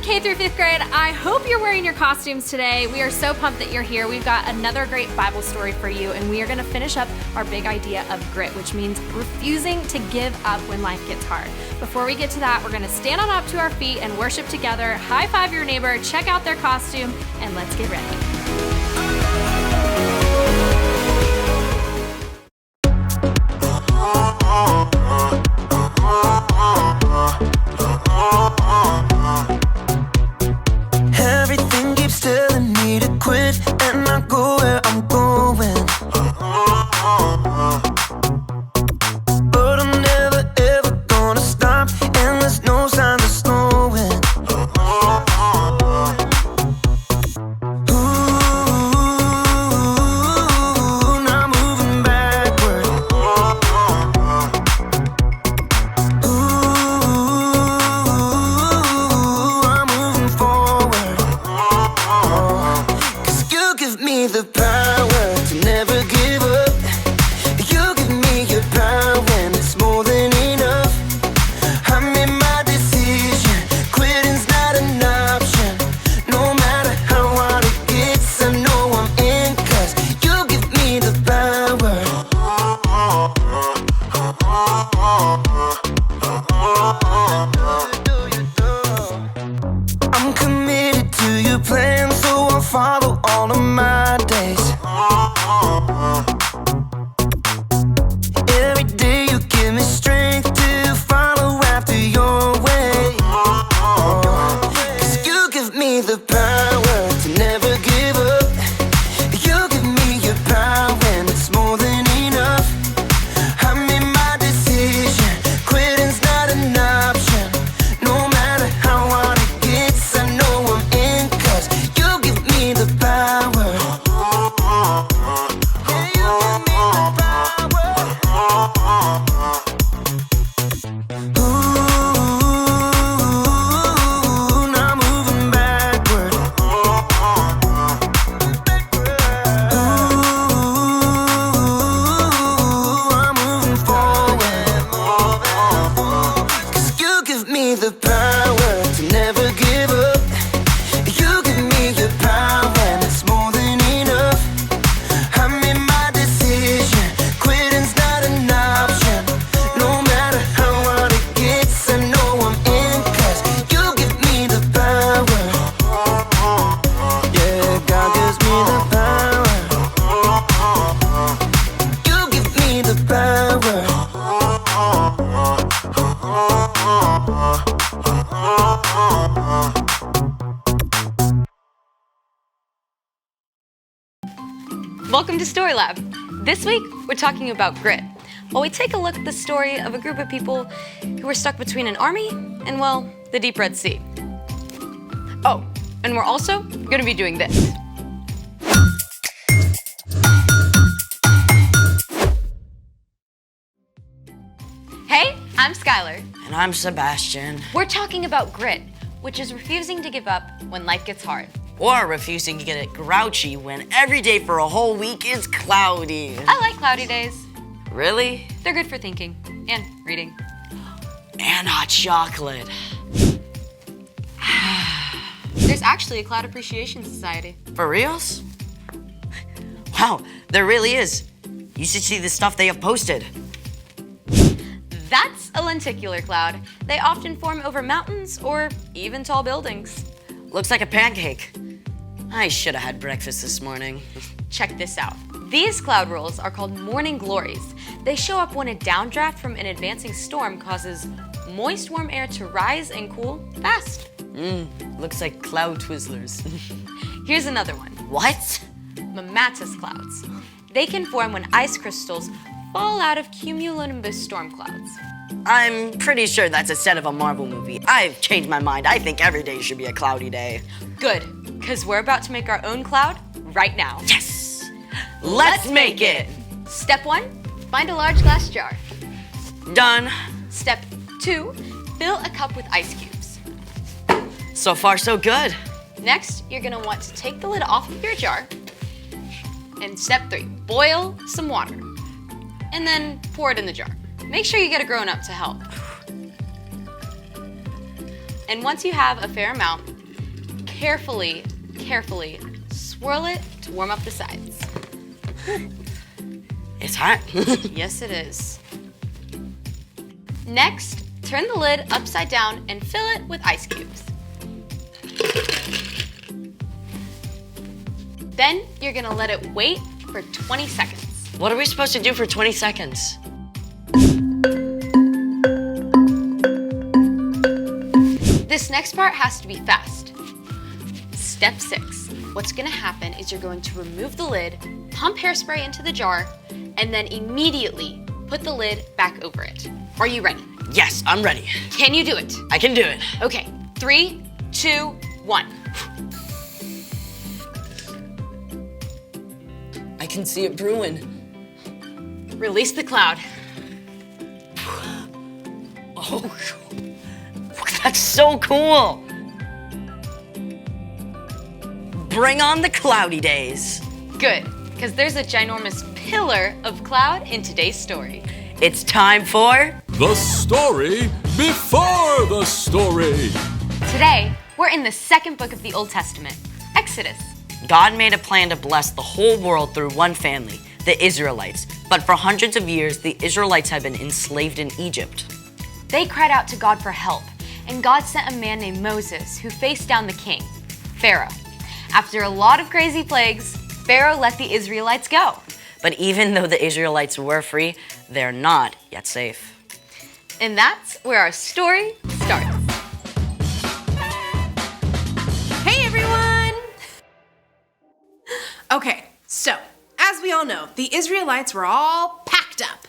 K through 5th grade. I hope you're wearing your costumes today. We are so pumped that you're here. We've got another great Bible story for you, and we are going to finish up our big idea of grit, which means refusing to give up when life gets hard. Before we get to that, we're going to stand on up to our feet and worship together. High five your neighbor, check out their costume, and let's get ready. Everything keeps telling me to quit and not go where I'm going. But I'm never ever gonna stop, and there's no signs of slowing. Ooh, now I'm moving backward. Ooh, I'm moving forward. 'Cause you give me the power to never give up. You give me your power when it's more than enough. I made my decision, quitting's not an option. No matter how hard it gets, I know I'm in, 'cause you give me the power. I'm committed to your plan, so I'll follow all of my days. Every day you give me strength to follow after your way. 'Cause you give me the power to never give up. You give me your power and it's more than enough. I made my decision, quitting's not an option. No matter how hard it gets, I know I'm in, 'cause you give me the power. Yeah, you give me the power. Ooh, now I'm moving backward. Ooh, I'm moving forward. 'Cause you give me the power to never give up. You give me your power and it's more than enough. I made my decision, quitting's not an option. No matter how hard it gets, I know I'm in, 'cause you give me the power. Yeah, God gives me the power. You give me the power. Welcome to Story Lab. This week, we're talking about grit, while we take a look at the story of a group of people who were stuck between an army and, well, the deep Red Sea. Oh, and we're also going to be doing this. Hey, I'm Skylar. And I'm Sebastian. We're talking about grit, which is refusing to give up when life gets hard. Or refusing to get grouchy when every day for a whole week is cloudy. I like cloudy days. Really? They're good for thinking and reading. And hot chocolate. There's actually a Cloud Appreciation Society. For reals? Wow, there really is. You should see the stuff they have posted. That's a lenticular cloud. They often form over mountains or even tall buildings. Looks like a pancake. I should have had breakfast this morning. Check this out. These cloud rolls are called morning glories. They show up when a downdraft from an advancing storm causes moist warm air to rise and cool fast. Looks like cloud twizzlers. Here's another one. What? Mammatus clouds. They can form when ice crystals fall out of cumulonimbus storm clouds. I'm pretty sure that's a set of a Marvel movie. I've changed my mind. I think every day should be a cloudy day. Good, because we're about to make our own cloud right now. Yes! Let's make it! Step 1, find a large glass jar. Done. Step 2, fill a cup with ice cubes. So far, so good. Next, you're gonna want to take the lid off of your jar. And step 3, boil some water. And then pour it in the jar. Make sure you get a grown-up to help. And once you have a fair amount, carefully swirl it to warm up the sides. It's hot. Yes, it is. Next, turn the lid upside down and fill it with ice cubes. Then you're gonna let it wait for 20 seconds. What are we supposed to do for 20 seconds? This next part has to be fast. Step 6. What's gonna happen is you're going to remove the lid, pump hairspray into the jar, and then immediately put the lid back over it. Are you ready? Yes, I'm ready. Can you do it? I can do it. Okay, 3, 2, 1. I can see it brewing. Release the cloud. Oh, that's so cool. Bring on the cloudy days. Good, because there's a ginormous pillar of cloud in today's story. It's time for The story before the story. Today, we're in the second book of the Old Testament, Exodus. God made a plan to bless the whole world through one family, the Israelites. But for hundreds of years, the Israelites had been enslaved in Egypt. They cried out to God for help, and God sent a man named Moses who faced down the king, Pharaoh. After a lot of crazy plagues, Pharaoh let the Israelites go. But even though the Israelites were free, they're not yet safe. And that's where our story starts. Hey everyone! Okay, so as we all know, the Israelites were all packed up.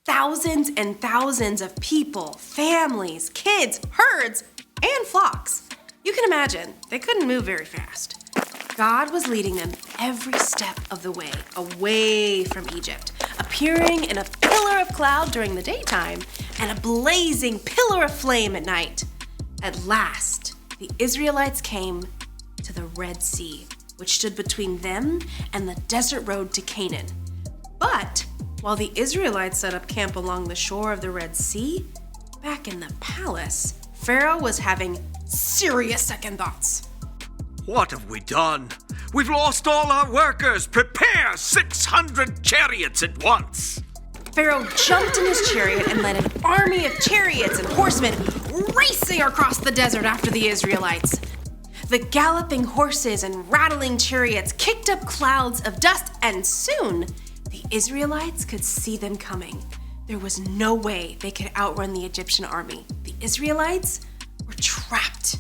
Thousands and thousands of people, families, kids, herds, and flocks. You can imagine, they couldn't move very fast. God was leading them every step of the way, away from Egypt, appearing in a pillar of cloud during the daytime and a blazing pillar of flame at night. At last, the Israelites came to the Red Sea, which stood between them and the desert road to Canaan. But while the Israelites set up camp along the shore of the Red Sea, back in the palace, Pharaoh was having serious second thoughts. What have we done? We've lost all our workers. Prepare 600 chariots at once. Pharaoh jumped in his chariot and led an army of chariots and horsemen racing across the desert after the Israelites. The galloping horses and rattling chariots kicked up clouds of dust, and soon the Israelites could see them coming. There was no way they could outrun the Egyptian army. The Israelites were trapped.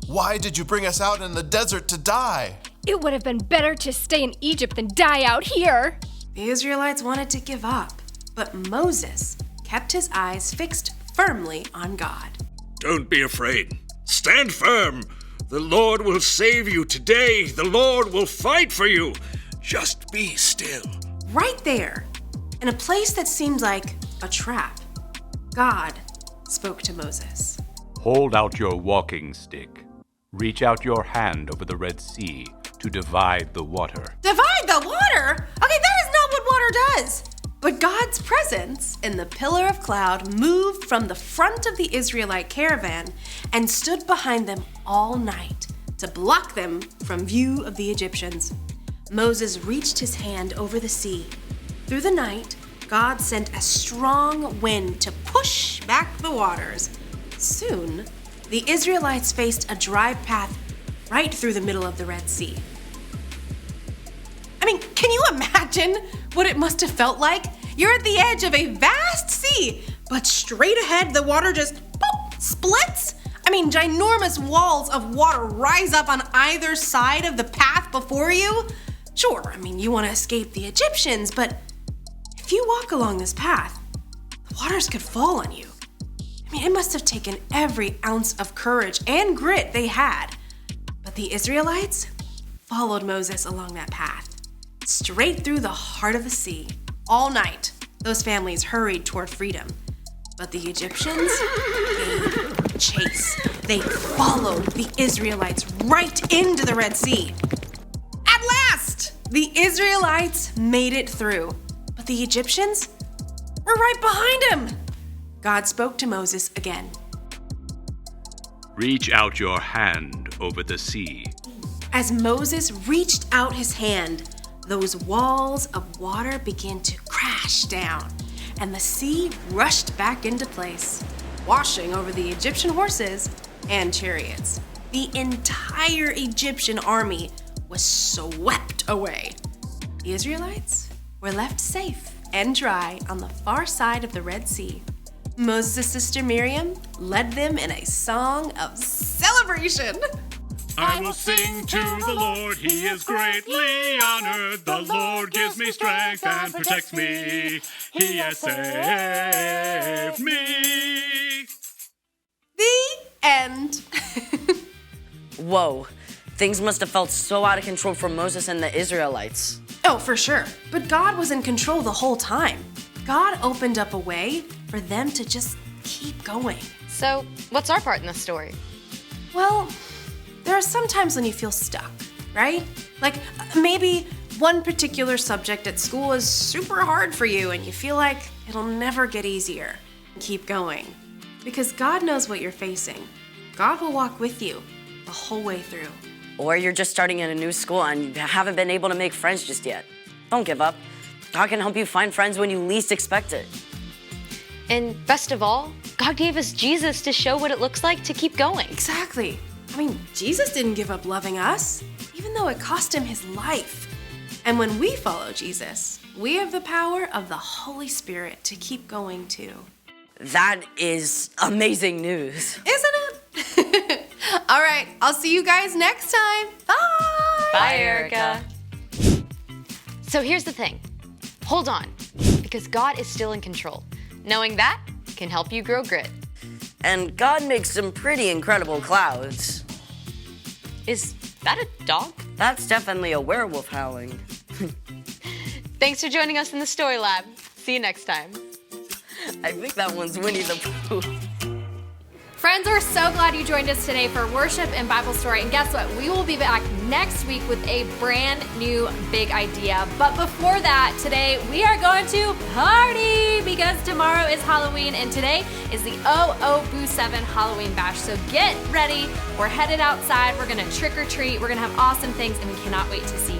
Why did you bring us out in the desert to die? It would have been better to stay in Egypt than die out here. The Israelites wanted to give up, but Moses kept his eyes fixed firmly on God. Don't be afraid. Stand firm. The Lord will save you today. The Lord will fight for you. Just be still. Right there, in a place that seemed like a trap, God spoke to Moses. Hold out your walking stick. Reach out your hand over the Red Sea to divide the water. Divide the water? Okay, that is not what water does. But God's presence in the pillar of cloud moved from the front of the Israelite caravan and stood behind them all night to block them from view of the Egyptians. Moses reached his hand over the sea. Through the night, God sent a strong wind to push back the waters. Soon, the Israelites faced a dry path right through the middle of the Red Sea. I mean, can you imagine what it must have felt like? You're at the edge of a vast sea, but straight ahead the water just boop, splits. I mean, ginormous walls of water rise up on either side of the path before you. Sure, I mean, you want to escape the Egyptians, but if you walk along this path, the waters could fall on you. I mean, it must have taken every ounce of courage and grit they had. But the Israelites followed Moses along that path, straight through the heart of the sea. All night, those families hurried toward freedom. But the Egyptians gave chase. They followed the Israelites right into the Red Sea. At last, the Israelites made it through. But the Egyptians were right behind them. God spoke to Moses again. Reach out your hand over the sea As Moses reached out his hand, those walls of water began to crash down, and the sea rushed back into place, washing over the Egyptian horses and chariots. The entire Egyptian army was swept away. The Israelites were left safe and dry on the far side of the Red Sea. Moses' sister Miriam led them in a song of celebration. I will sing to the Lord, he is greatly honored. The Lord gives me strength and protects me. He has saved me. The end. Whoa, things must have felt so out of control for Moses and the Israelites. Oh, for sure. But God was in control the whole time. God opened up a way for them to just keep going. So, what's our part in the story? Well, there are some times when you feel stuck, right? Like maybe one particular subject at school is super hard for you and you feel like it'll never get easier. Keep going. Because God knows what you're facing. God will walk with you the whole way through. Or you're just starting in a new school and you haven't been able to make friends just yet. Don't give up. God can help you find friends when you least expect it. And best of all, God gave us Jesus to show what it looks like to keep going. Exactly. I mean, Jesus didn't give up loving us, even though it cost him his life. And when we follow Jesus, we have the power of the Holy Spirit to keep going too. That is amazing news. Isn't it? All right, I'll see you guys next time. Bye. Bye, Erica. So here's the thing. Hold on, because God is still in control. Knowing that can help you grow grit. And God makes some pretty incredible clouds. Is that a dog? That's definitely a werewolf howling. Thanks for joining us in the Story Lab. See you next time. I think that one's Winnie the Pooh. Friends, we're so glad you joined us today for worship and Bible story. And guess what? We will be back next week with a brand new big idea. But before that, today we are going to party because tomorrow is Halloween and today is the Boo 7 Halloween Bash. So get ready. We're headed outside. We're going to trick or treat. We're going to have awesome things and we cannot wait to see